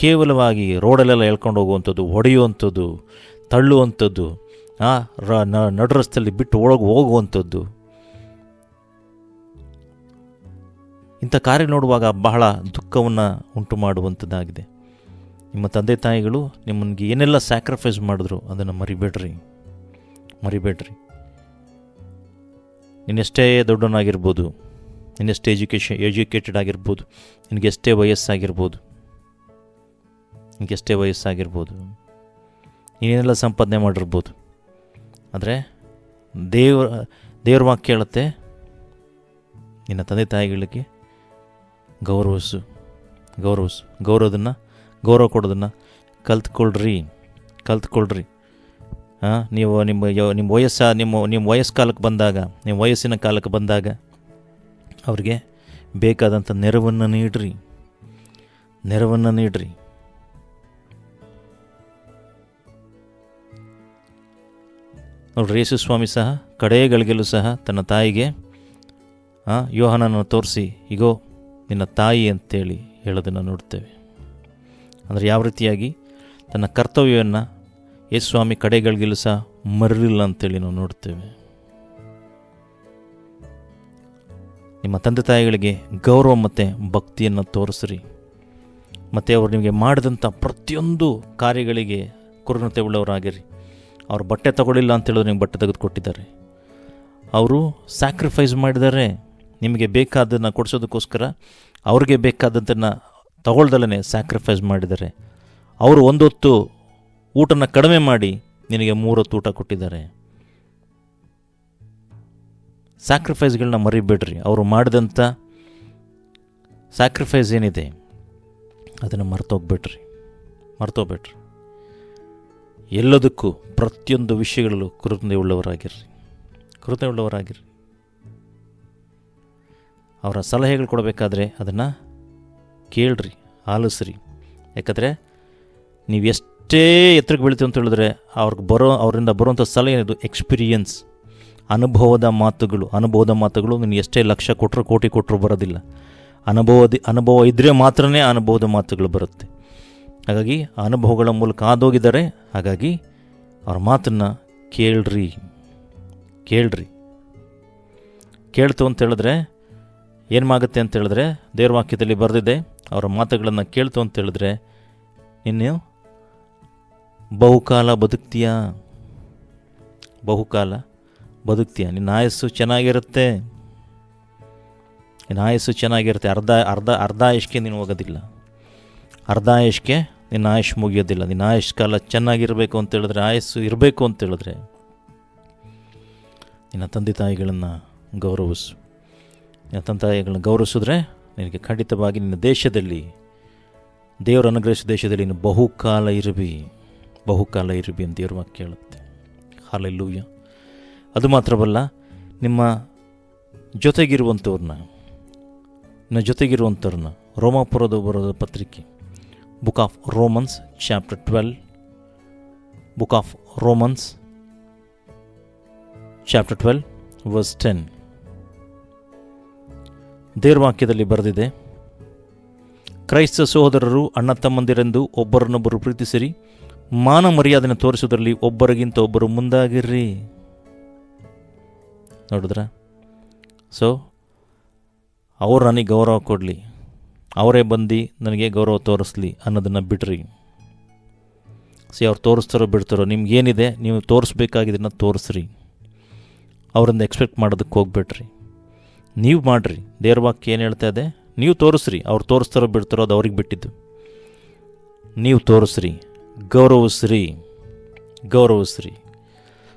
ಕೇವಲವಾಗಿ ರೋಡಲ್ಲೆಲ್ಲ ಎಳ್ಕೊಂಡು ಹೋಗುವಂಥದ್ದು, ಹೊಡೆಯುವಂಥದ್ದು, ತಳ್ಳುವಂಥದ್ದು, ನಡು ರಸ್ತೆಯಲ್ಲಿ ಬಿಟ್ಟು ಹೋಗುವಂಥದ್ದು, ಇಂಥ ಕಾರ್ಯ ನೋಡುವಾಗ ಬಹಳ ದುಃಖವನ್ನು ಉಂಟು ಮಾಡುವಂಥದ್ದಾಗಿದೆ. ನಿಮ್ಮ ತಂದೆ ತಾಯಿಗಳು ನಿಮ್ಮನಿಗೆ ಏನೆಲ್ಲ ಸ್ಯಾಕ್ರಿಫೈಸ್ ಮಾಡಿದ್ರು ಅದನ್ನು ಮರಿಬೇಡ್ರಿ. ನೀನೆಷ್ಟೇ ದೊಡ್ಡವನಾಗಿರ್ಬೋದು, ನೀನೆಷ್ಟೇ ಎಜುಕೇಟೆಡ್ ಆಗಿರ್ಬೋದು, ನಿನಗೆಷ್ಟೇ ವಯಸ್ಸಾಗಿರ್ಬೋದು, ನೀನೇನೆಲ್ಲ ಸಂಪಾದನೆ ಮಾಡಿರ್ಬೋದು, ಆದರೆ ದೇವ್ರ ವಾಕ್ಯ ಹೇಳುತ್ತೆ, ನಿನ್ನ ತಂದೆ ತಾಯಿಗಳಿಗೆ ಗೌರವ ಕೊಡೋದನ್ನು ಕಲ್ತ್ಕೊಳ್ರಿ. ನೀವು ನಿಮ್ಮ ವಯಸ್ಸಿನ ಕಾಲಕ್ಕೆ ಬಂದಾಗ ಅವ್ರಿಗೆ ಬೇಕಾದಂಥ ನೆರವನ್ನು ನೀಡ್ರಿ. ನೋಡ್ರಿ, ಯೇಸು ಸ್ವಾಮಿ ಸಹ ಕಡೆಗಳಿಗೆಲ್ಲೂ ಸಹ ತನ್ನ ತಾಯಿಗೆ ಯೋಹಾನನನ್ನು ತೋರಿಸಿ, ಇಗೋ ನಿನ್ನ ತಾಯಿ ಅಂತೇಳಿ ಹೇಳೋದನ್ನು ನೋಡ್ತೇವೆ. ಅಂದರೆ ಯಾವ ರೀತಿಯಾಗಿ ತನ್ನ ಕರ್ತವ್ಯವನ್ನು ಯೇಸು ಸ್ವಾಮಿ ಕಡೆಗಳಿಗೆಲ್ಲೂ ಸಹ ಮರಲಿಲ್ಲ ಅಂತೇಳಿ ನಾವು ನೋಡ್ತೇವೆ. ನಿಮ್ಮ ತಂದೆ ತಾಯಿಗಳಿಗೆ ಗೌರವ ಮತ್ತು ಭಕ್ತಿಯನ್ನು ತೋರಿಸ್ರಿ. ಮತ್ತು ಅವರು ನಿಮಗೆ ಮಾಡಿದಂಥ ಪ್ರತಿಯೊಂದು ಕಾರ್ಯಗಳಿಗೆ ಕೃತಜ್ಞತೆ ಉಳ್ಳವರಾಗಿರಿ. ಅವ್ರು ಬಟ್ಟೆ ತಗೊಳ್ಳಿಲ್ಲ ಅಂತ ಹೇಳಿದ್ರೆ ನಿಮ್ಗೆ ಬಟ್ಟೆ ತೆಗೆದುಕೊಟ್ಟಿದ್ದಾರೆ. ಅವರು ಸ್ಯಾಕ್ರಿಫೈಸ್ ಮಾಡಿದ್ದಾರೆ, ನಿಮಗೆ ಬೇಕಾದ್ದನ್ನು ಕೊಡಿಸೋದಕ್ಕೋಸ್ಕರ ಅವ್ರಿಗೆ ಬೇಕಾದಂಥನ್ನು ತಗೊಳ್ದಲೇ ಸ್ಯಾಕ್ರಿಫೈಸ್ ಮಾಡಿದ್ದಾರೆ. ಅವರು ಒಂದೊತ್ತು ಊಟನ ಕಡಿಮೆ ಮಾಡಿ ನಿನಗೆ 3 ಹೊತ್ತು ಊಟ ಕೊಟ್ಟಿದ್ದಾರೆ. ಸ್ಯಾಕ್ರಿಫೈಸ್ಗಳನ್ನ ಮರಿಬೇಡ್ರಿ. ಅವರು ಮಾಡಿದಂಥ ಸ್ಯಾಕ್ರಿಫೈಸ್ ಏನಿದೆ ಅದನ್ನು ಮರ್ತೋಗ್ಬೇಡ್ರಿ. ಎಲ್ಲದಕ್ಕೂ ಪ್ರತಿಯೊಂದು ವಿಷಯಗಳಲ್ಲೂ ಕೃತಜ್ಞತೆ ಉಳ್ಳವರಾಗಿರ್ರಿ. ಅವರ ಸಲಹೆಗಳು ಕೊಡಬೇಕಾದ್ರೆ ಅದನ್ನು ಕೇಳ್ರಿ, ಆಲಿಸ್ರಿ. ಯಾಕಂದರೆ ನೀವು ಎಷ್ಟೇ ಎತ್ತರಕ್ಕೆ ಬೆಳಿತೀವಿ ಅಂತ ಹೇಳಿದ್ರೆ ಅವರಿಂದ ಬರುವಂಥ ಸಲಹೆ ಇದು ಎಕ್ಸ್ಪೀರಿಯನ್ಸ್, ಅನುಭವದ ಮಾತುಗಳು. ನೀನು ಎಷ್ಟೇ ಲಕ್ಷ ಕೊಟ್ಟರು ಕೋಟಿ ಕೊಟ್ಟರು ಬರೋದಿಲ್ಲ. ಅನುಭವ ಇದ್ದರೆ ಮಾತ್ರನೇ ಅನುಭವದ ಮಾತುಗಳು ಬರುತ್ತೆ. ಹಾಗಾಗಿ ಆ ಅನುಭವಗಳ ಮೂಲಕ ಆದೋಗಿದ್ದಾರೆ. ಹಾಗಾಗಿ ಅವ್ರ ಮಾತನ್ನು ಕೇಳ್ರಿ. ಕೇಳ್ತು ಅಂತ ಹೇಳಿದ್ರೆ ಏನಾಗುತ್ತೆ ಅಂತ ಹೇಳಿದ್ರೆ, ದೇವ್ರ ವಾಕ್ಯದಲ್ಲಿ ಬರೆದಿದೆ, ಅವರ ಮಾತುಗಳನ್ನು ಕೇಳ್ತು ಅಂತ ಹೇಳಿದ್ರೆ ನೀನು ಬಹುಕಾಲ ಬದುಕ್ತೀಯ. ನಿನ್ನ ಆಯಸ್ಸು ಚೆನ್ನಾಗಿರುತ್ತೆ. ಅರ್ಧ ಆಯುಷ್ಗೆ ನೀನು ಹೋಗೋದಿಲ್ಲ. ಅರ್ಧ ಆಯುಷ್ಗೆ ನಿನ್ನ ಆಯುಷ್ ಮುಗಿಯೋದಿಲ್ಲ. ನಿನ್ನ ಆಯುಷ್ ಕಾಲ ಚೆನ್ನಾಗಿರಬೇಕು ಅಂತ ಹೇಳಿದ್ರೆ, ಆಯಸ್ಸು ಇರಬೇಕು ಅಂತ ಹೇಳಿದ್ರೆ ನಿನ್ನ ತಂದೆ ತಾಯಿಗಳನ್ನು ಗೌರವಿಸು. ನಿನ್ನ ತಂದೆ ತಾಯಿಗಳನ್ನ ಗೌರವಿಸಿದ್ರೆ ನಿನಗೆ ಖಂಡಿತವಾಗಿ ನಿನ್ನ ದೇಶದಲ್ಲಿ, ದೇವರು ಅನುಗ್ರಹಿಸಿದ ದೇಶದಲ್ಲಿ ನೀನು ಬಹುಕಾಲ ಇರುವಿ ಅಂತ ದೇವ್ರ ವಾಕ್ಯ ಹೇಳುತ್ತೆ. ಹಲ್ಲೆಲೂಯಾ. ಅದು ಮಾತ್ರವಲ್ಲ, ನಿಮ್ಮ ಜೊತೆಗಿರುವಂಥವ್ರನ್ನ ರೋಮಾಪುರದ ಬರೋದ ಪತ್ರಿಕೆ book of Romans chapter 12 verse 10 ದೇವ್ರ ವಾಕ್ಯದಲ್ಲಿ ಬರೆದಿದೆ, ಕ್ರೈಸ್ತ ಸಹೋದರರು ಅಣ್ಣ ತಮ್ಮಂದಿರೆಂದು ಒಬ್ಬರನ್ನೊಬ್ಬರು ಪ್ರೀತಿಸಿರಿ, ಮಾನ ಮರ್ಯಾದೆಯನ್ನು ತೋರಿಸುವುದರಲ್ಲಿ ಒಬ್ಬರಿಗಿಂತ ಒಬ್ಬರು ಮುಂದಾಗಿರ್ರಿ. ನೋಡಿದ್ರ? ಸೊ ಅವ್ರು ನನಗೆ ಗೌರವ ಕೊಡಲಿ, ಅವರೇ ಬಂದು ನನಗೆ ಗೌರವ ತೋರಿಸ್ಲಿ ಅನ್ನೋದನ್ನು ಬಿಡ್ರಿ. ಅವ್ರು ತೋರಿಸ್ತಾರೋ ಬಿಡ್ತಾರೋ, ನಿಮ್ಗೇನಿದೆ ನೀವು ತೋರಿಸ್ಬೇಕಾಗಿದ್ದನ್ನು ತೋರಿಸ್ರಿ. ಅವರಿಂದ ಎಕ್ಸ್ಪೆಕ್ಟ್ ಮಾಡೋದಕ್ಕೆ ಹೋಗ್ಬೇಡ್ರಿ. ನೀವು ಮಾಡಿರಿ. ದೇವ್ರ ವಾಕ್ಯ ಏನು ಹೇಳ್ತಾ ಇದೆ, ನೀವು ತೋರಿಸ್ರಿ. ಅವ್ರು ತೋರಿಸ್ತಾರೋ ಬಿಡ್ತಾರೋ ಅದು ಅವ್ರಿಗೆ ಬಿಟ್ಟಿದ್ದು. ನೀವು ತೋರಿಸ್ರಿ, ಗೌರವಿಸ್ರಿ.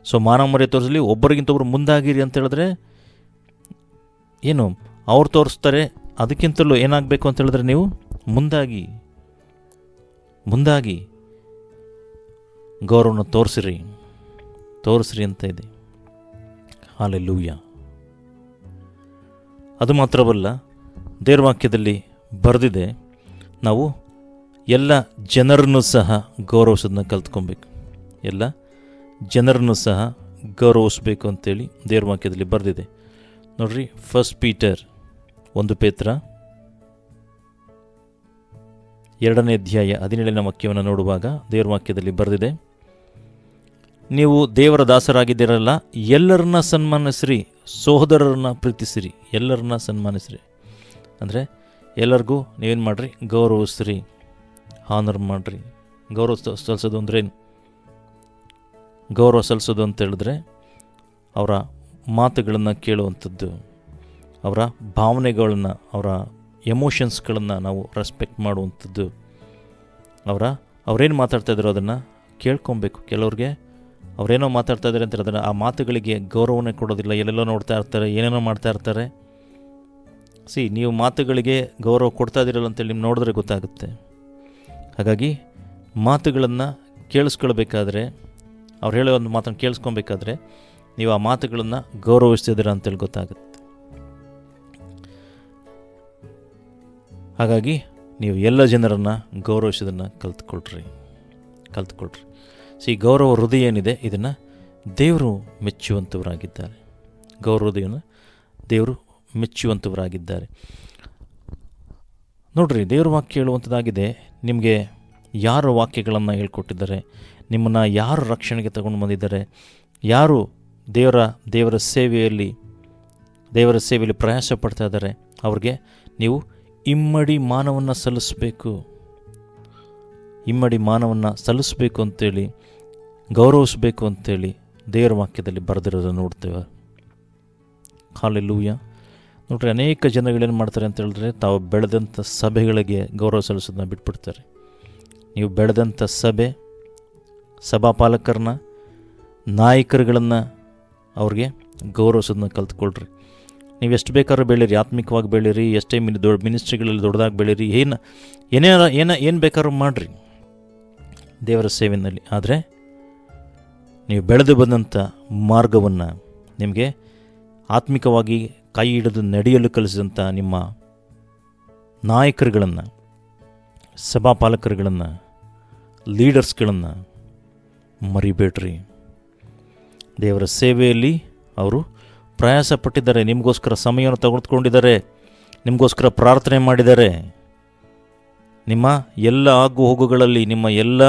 ಸೊ ಮಾನ ಮರ್ಯಾದೆ ತೋರಿಸಲಿ, ಒಬ್ಬರಿಗಿಂತ ಒಬ್ಬರು ಮುಂದಾಗಿರಿ ಅಂತ ಹೇಳಿದ್ರೆ ಏನು, ಅವ್ರು ತೋರಿಸ್ತಾರೆ, ಅದಕ್ಕಿಂತಲೂ ಏನಾಗಬೇಕು ಅಂತ ಹೇಳಿದ್ರೆ ನೀವು ಮುಂದಾಗಿ ಗೌರವನ ತೋರಿಸ್ರಿ ಅಂತ ಇದೆ. ಹಲ್ಲೆಲೂಯಾ. ಅದು ಮಾತ್ರವಲ್ಲ, ದೇವ್ರ ವಾಕ್ಯದಲ್ಲಿ ಬರೆದಿದೆ, ನಾವು ಎಲ್ಲ ಜನರನ್ನು ಸಹ ಗೌರವಿಸೋದನ್ನ ಕಲ್ತ್ಕೊಬೇಕು. ಎಲ್ಲ ಜನರನ್ನು ಸಹ ಗೌರವಿಸಬೇಕು ಅಂತೇಳಿ ದೇವ್ರ ವಾಕ್ಯದಲ್ಲಿ ಬರೆದಿದೆ. ನೋಡ್ರಿ, 1 ಪೀಟರ್ 1 ಪೇತ್ರ 2ನೇ ಅಧ್ಯಾಯ 17ನೇ ವಾಕ್ಯವನ್ನು ನೋಡುವಾಗ ದೇವ್ರ ವಾಕ್ಯದಲ್ಲಿ ಬರೆದಿದೆ, ನೀವು ದೇವರ ದಾಸರಾಗಿದ್ದೀರಲ್ಲ, ಎಲ್ಲರನ್ನ ಸನ್ಮಾನಿಸ್ರಿ, ಸಹೋದರರನ್ನ ಪ್ರೀತಿಸಿರಿ. ಎಲ್ಲರನ್ನ ಸನ್ಮಾನಿಸ್ರಿ ಅಂದರೆ ಎಲ್ಲರಿಗೂ ನೀವೇನು ಮಾಡಿರಿ, ಗೌರವಿಸ್ರಿ, ಹಾನರ್ ಮಾಡಿರಿ. ಗೌರವ ಸಲ್ಲಿಸೋದು ಅಂದ್ರೇನು? ಗೌರವ ಸಲ್ಲಿಸೋದು ಅಂತ ಹೇಳಿದ್ರೆ ಅವರ ಮಾತುಗಳನ್ನು ಕೇಳುವಂಥದ್ದು, ಅವರ ಭಾವನೆಗಳನ್ನು, ಅವರ ಎಮೋಷನ್ಸ್ಗಳನ್ನು ನಾವು ರೆಸ್ಪೆಕ್ಟ್ ಮಾಡುವಂಥದ್ದು. ಅವರೇನು ಮಾತಾಡ್ತಾ ಇದ್ದಾರೋ ಅದನ್ನು ಕೇಳ್ಕೊಬೇಕು. ಕೆಲವ್ರಿಗೆ ಅವರೇನೋ ಮಾತಾಡ್ತಾ ಇದ್ದಾರೆ ಅಂತ ಅದನ್ನು, ಆ ಮಾತುಗಳಿಗೆ ಗೌರವನೇ ಕೊಡೋದಿಲ್ಲ, ಎಲ್ಲೆಲ್ಲೋ ನೋಡ್ತಾ ಇರ್ತಾರೆ, ಏನೇನೋ ಮಾಡ್ತಾ ಇರ್ತಾರೆ. ನೀವು ಮಾತುಗಳಿಗೆ ಗೌರವ ಕೊಡ್ತಾ ಇದ್ದೀರಲ್ಲ ಅಂತೇಳಿ ನಿಮ್ಗೆ ನೋಡಿದ್ರೆ ಗೊತ್ತಾಗುತ್ತೆ. ಹಾಗಾಗಿ ಮಾತುಗಳನ್ನು ಕೇಳಿಸ್ಕೊಳ್ಬೇಕಾದ್ರೆ, ಅವ್ರು ಹೇಳೋ ಒಂದು ಮಾತನ್ನು ಕೇಳಿಸ್ಕೊಬೇಕಾದ್ರೆ ನೀವು ಆ ಮಾತುಗಳನ್ನು ಗೌರವಿಸ್ತಿದ್ದೀರ ಅಂತೇಳಿ ಗೊತ್ತಾಗುತ್ತೆ. ಹಾಗಾಗಿ ನೀವು ಎಲ್ಲ ಜನರನ್ನು ಗೌರವಿಸೋದನ್ನು ಕಲ್ತ್ಕೊಳ್ರಿ. ಗೌರವ ಹೃದಯ ಏನಿದೆ ಇದನ್ನು ದೇವರು ಮೆಚ್ಚುವಂಥವರಾಗಿದ್ದಾರೆ. ಗೌರವ ಹೃದಯವನ್ನು ದೇವರು ಮೆಚ್ಚುವಂಥವರಾಗಿದ್ದಾರೆ. ನೋಡ್ರಿ, ದೇವ್ರ ವಾಕ್ಯ ಹೇಳುವಂಥದ್ದಾಗಿದೆ, ನಿಮಗೆ ಯಾರು ವಾಕ್ಯಗಳನ್ನು ಹೇಳ್ಕೊಟ್ಟಿದ್ದಾರೆ, ನಿಮ್ಮನ್ನು ಯಾರು ರಕ್ಷಣೆಗೆ ತಗೊಂಡು ಬಂದಿದ್ದಾರೆ, ಯಾರು ದೇವರ ಸೇವೆಯಲ್ಲಿ ಪ್ರಯಾಸ ಪಡ್ತಾ ಇದ್ದಾರೆ, ಅವ್ರಿಗೆ ನೀವು ಇಮ್ಮಡಿ ಮಾನವನ್ನು ಸಲ್ಲಿಸಬೇಕು ಅಂತೇಳಿ, ಗೌರವಿಸಬೇಕು ಅಂತೇಳಿ ದೇವರ ವಾಕ್ಯದಲ್ಲಿ ಬರೆದಿರೋದನ್ನು ನೋಡ್ತೇವೆ. ಹಲ್ಲೆಲೂಯಾ. ನೋಡ್ರಿ, ಅನೇಕ ಜನಗಳೇನು ಮಾಡ್ತಾರೆ ಅಂತ ಹೇಳಿದ್ರೆ, ತಾವು ಬೆಳೆದಂಥ ಸಭೆಗಳಿಗೆ ಗೌರವ ಸಲ್ಲಿಸೋದನ್ನ ಬಿಟ್ಬಿಡ್ತಾರೆ. ನೀವು ಬೆಳೆದಂಥ ಸಭೆ, ಸಭಾಪಾಲಕರನ್ನ, ನಾಯಕರುಗಳನ್ನು ಅವ್ರಿಗೆ ಗೌರವಿಸೋದನ್ನ ಕಲ್ತ್ಕೊಳ್ರಿ. ನೀವು ಎಷ್ಟು ಬೇಕಾದ್ರೂ ಬೆಳೀರಿ, ಆತ್ಮಿಕವಾಗಿ ಬೆಳೀರಿ, ಎಷ್ಟೇ ದೊಡ್ಡ ಮಿನಿಸ್ಟ್ರಿಗಳಲ್ಲಿ ದೊಡ್ಡದಾಗಿ ಬೆಳೀರಿ, ಏನು ಬೇಕಾದ್ರೂ ಮಾಡಿರಿ ದೇವರ ಸೇವೆಯಲ್ಲಿ. ಆದರೆ ನೀವು ಬೆಳೆದು ಬಂದಂಥ ಮಾರ್ಗವನ್ನು, ನಿಮಗೆ ಆತ್ಮಿಕವಾಗಿ ಕೈ ಹಿಡಿದು ನಡೆಯಲು ಕಲಿಸಿದಂಥ ನಿಮ್ಮ ನಾಯಕರುಗಳನ್ನು, ಸಭಾಪಾಲಕರುಗಳನ್ನು, ಲೀಡರ್ಸ್ಗಳನ್ನು ಮರಿಬೇಡ್ರಿ. ದೇವರ ಸೇವೆಯಲ್ಲಿ ಅವರು ಪ್ರಯಾಸ ಪಟ್ಟಿದ್ದಾರೆ, ನಿಮಗೋಸ್ಕರ ಸಮಯವನ್ನು ತೆಗೆದುಕೊಂಡಿದ್ದಾರೆ, ನಿಮಗೋಸ್ಕರ ಪ್ರಾರ್ಥನೆ ಮಾಡಿದ್ದಾರೆ. ನಿಮ್ಮ ಎಲ್ಲ ಆಗು ಹೋಗುಗಳಲ್ಲಿ, ನಿಮ್ಮ ಎಲ್ಲ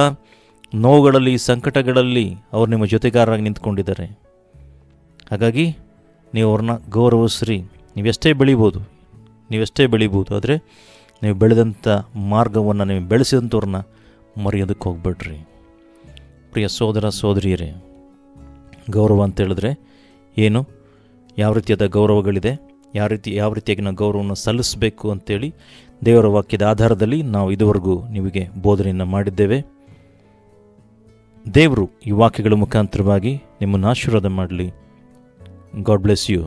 ನೋವುಗಳಲ್ಲಿ, ಸಂಕಟಗಳಲ್ಲಿ ಅವರು ನಿಮ್ಮ ಜೊತೆಗಾರರಾಗಿ ನಿಂತ್ಕೊಂಡಿದ್ದಾರೆ. ಹಾಗಾಗಿ ನೀವು ಅವ್ರನ್ನ ಗೌರವಿಸ್ರಿ. ನೀವೆಷ್ಟೇ ಬೆಳಿಬೋದು, ಆದರೆ ನೀವು ಬೆಳೆದಂಥ ಮಾರ್ಗವನ್ನು, ನೀವು ಬೆಳೆಸಿದಂಥವ್ರನ್ನ ಮರೆಯೋದಕ್ಕೆ ಹೋಗ್ಬೇಡ್ರಿ. ಪ್ರಿಯ ಸೋದರ ಸೋದರಿಯರೇ, ಗೌರವ ಅಂತ ಹೇಳಿದ್ರೆ ಏನು, ಯಾವ ರೀತಿಯಾದ ಗೌರವಗಳಿದೆ, ಯಾವ ರೀತಿಯಾಗಿ ನಾವು ಗೌರವವನ್ನು ಸಲ್ಲಿಸಬೇಕು ಅಂತೇಳಿ ದೇವರ ವಾಕ್ಯದ ಆಧಾರದಲ್ಲಿ ನಾವು ಇದುವರೆಗೂ ನಿಮಗೆ ಬೋಧನೆಯನ್ನು ಮಾಡಿದ್ದೇವೆ. ದೇವರು ಈ ವಾಕ್ಯಗಳ ಮುಖಾಂತರವಾಗಿ ನಿಮ್ಮನ್ನು ಆಶೀರ್ವಾದ ಮಾಡಲಿ. God bless you.